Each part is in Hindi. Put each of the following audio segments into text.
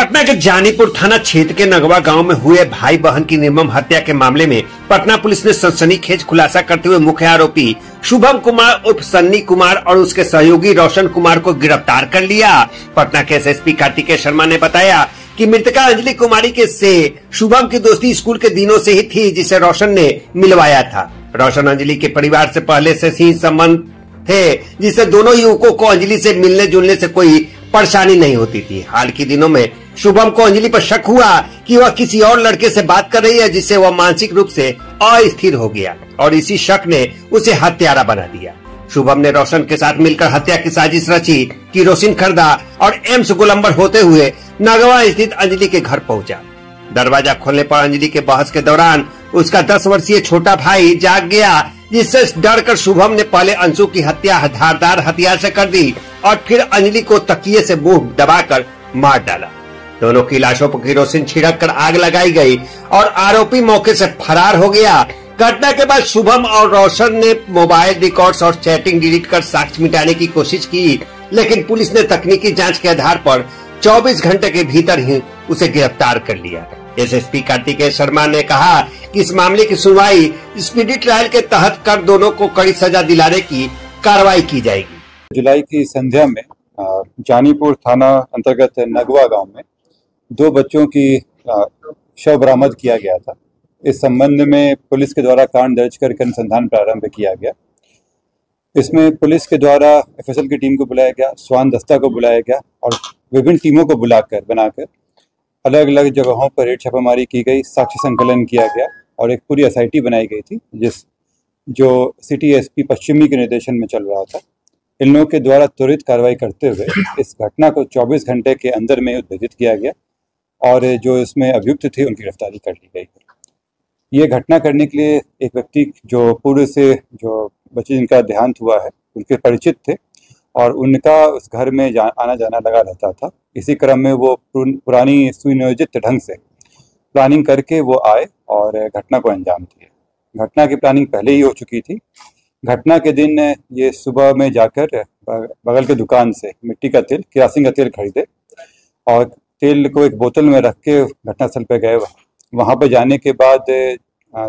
पटना के जानीपुर थाना क्षेत्र के नगवा गांव में हुए भाई बहन की निर्मम हत्या के मामले में पटना पुलिस ने सनसनीखेज खुलासा करते हुए मुख्य आरोपी शुभम कुमार उर्फ सन्नी कुमार और उसके सहयोगी रोशन कुमार को गिरफ्तार कर लिया। पटना के एसएसपी कार्तिकेय शर्मा ने बताया कि मृतका अंजलि कुमारी के से शुभम की दोस्ती स्कूल के दिनों से ही थी, जिसे रोशन ने मिलवाया था। रोशन अंजलि के परिवार से पहले से ही संबंध थे, जिससे दोनों युवकों को अंजलि से मिलने जुलने से कोई परेशानी नहीं होती थी। हाल के दिनों में शुभम को अंजलि पर शक हुआ कि वह किसी और लड़के से बात कर रही है, जिससे वह मानसिक रूप से अस्थिर हो गया और इसी शक ने उसे हत्यारा बना दिया। शुभम ने रोशन के साथ मिलकर हत्या की साजिश रची, किरोसिन खरीदा और एम्स गोलंबर होते हुए नगवा स्थित अंजलि के घर पहुंचा। दरवाजा खोलने पर अंजलि के बहस के दौरान उसका 10 वर्षीय छोटा भाई जाग गया, जिससे डर कर शुभम ने पहले अंशु की हत्या धारदार हथियार से कर दी और फिर अंजलि को तकिए से मुंह दबाकर मार डाला। दोनों की लाशों पर किरोसिन छिड़क कर आग लगाई गई और आरोपी मौके से फरार हो गया। घटना के बाद शुभम और रोशन ने मोबाइल रिकॉर्ड्स और चैटिंग डिलीट कर साक्ष्य मिटाने की कोशिश की, लेकिन पुलिस ने तकनीकी जांच के आधार पर 24 घंटे के भीतर ही उसे गिरफ्तार कर लिया। एसएसपी कार्तिकेय शर्मा ने कहा कि इस मामले की सुनवाई स्पीडी ट्रायल के तहत कर दोनों को कड़ी सजा दिलाने की कार्रवाई की जाएगी। जुलाई की संध्या में जानीपुर थाना अंतर्गत नगवा गांव में 2 बच्चों की शव बरामद किया गया था। इस संबंध में पुलिस के द्वारा कांड दर्ज करके अनुसंधान प्रारंभ किया गया। इसमें पुलिस के द्वारा एफएसएल की टीम को बुलाया गया, स्वान दस्ता को बुलाया गया और विभिन्न टीमों को बनाकर अलग अलग जगहों पर रेड छापामारी की गई, साक्ष्य संकलन किया गया और एक पूरी एसआईटी बनाई गई थी जो सिटी एसपी पश्चिमी के निर्देशन में चल रहा था। इन लोगों के द्वारा त्वरित कार्रवाई करते हुए इस घटना को 24 घंटे के अंदर में उद्भेदित किया गया और जो इसमें अभियुक्त थे उनकी गिरफ्तारी कर ली गई। ये घटना करने के लिए एक व्यक्ति जो पूर्व से जो बच्चे जिनका देहांत हुआ है उनके परिचित थे और उनका उस घर में आना जाना लगा रहता था। इसी क्रम में वो पुरानी सुनियोजित ढंग से प्लानिंग करके वो आए और घटना को अंजाम दिए। घटना की प्लानिंग पहले ही हो चुकी थी। घटना के दिन ये सुबह में जाकर बगल के दुकान से मिट्टी का तेल, किरासिन का तेल खरीदे और तेल को एक बोतल में रख के घटनास्थल पे गए। वहाँ पे जाने के बाद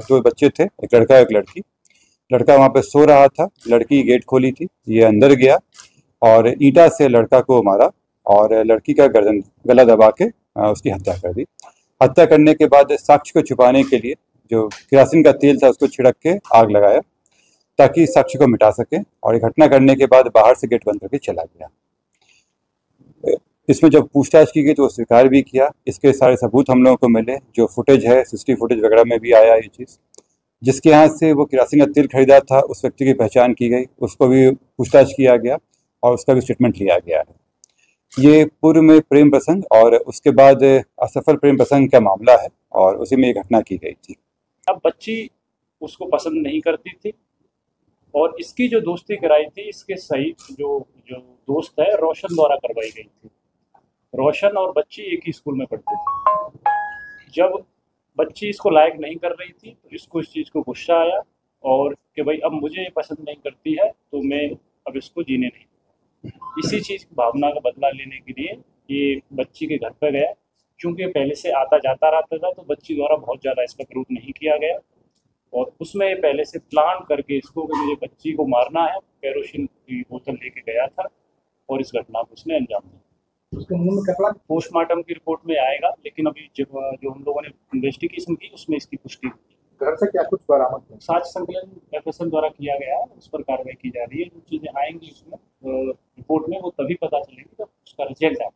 2 बच्चे थे, एक लड़का एक लड़की। लड़का वहाँ पे सो रहा था, लड़की गेट खोली थी, ये अंदर गया और ईंटा से लड़का को मारा और लड़की का गर्दन गला दबा के उसकी हत्या कर दी। हत्या करने के बाद साक्ष्य को छुपाने के लिए जो किरासिन का तेल था उसको छिड़क के आग लगाया ताकि साक्ष्य को मिटा सके और ये घटना करने के बाद बाहर से गेट बंद करके चला गया। इसमें जब पूछताछ की गई तो वो स्वीकार भी किया। इसके सारे सबूत हम लोगों को मिले, जो फुटेज है सीसीटीवी फुटेज वगैरह में भी आया ये चीज़। जिसके यहाँ से वो किरासिन का तेल खरीदा था उस व्यक्ति की पहचान की गई, उसको भी पूछताछ किया गया और उसका भी स्टेटमेंट लिया गया है। ये पूर्व में प्रेम प्रसंग और उसके बाद असफल प्रेम प्रसंग का मामला है और उसी में ये घटना की गई थी। अब बच्ची उसको पसंद नहीं करती थी और इसकी जो दोस्ती कराई थी इसके सही जो दोस्त है रोशन द्वारा करवाई गई थी। रोशन और बच्ची एक ही स्कूल में पढ़ते थे। जब बच्ची इसको लायक नहीं कर रही थी तो इसको इस चीज़ को गुस्सा आया और कि भाई अब मुझे ये पसंद नहीं करती है तो मैं अब इसको जीने नहीं। इसी चीज़ की भावना का बदला लेने के लिए ये बच्ची के घर पर गया। चूँकि पहले से आता जाता रहता था तो बच्ची द्वारा बहुत ज़्यादा इसका विरोध नहीं किया गया और उसमें पहले से प्लान करके इसको कि मुझे बच्ची को मारना है, केरोसिन की बोतल लेके गया था और इस घटना को उसने अंजाम दिया। उसके मुंह में कपड़ा पोस्टमार्टम की रिपोर्ट में आएगा, लेकिन अभी जो हम लोगों ने इन्वेस्टिगेशन की उसमें इसकी पुष्टि हुई। घर से क्या कुछ बरामद हुआ? साक्ष्य संकलन एफएसएल द्वारा किया गया है, उस पर कार्रवाई की जा रही है। जो चीज़ें आएंगी उसमें रिपोर्ट में वो तभी पता चलेगी जब उसका रिजल्ट आए।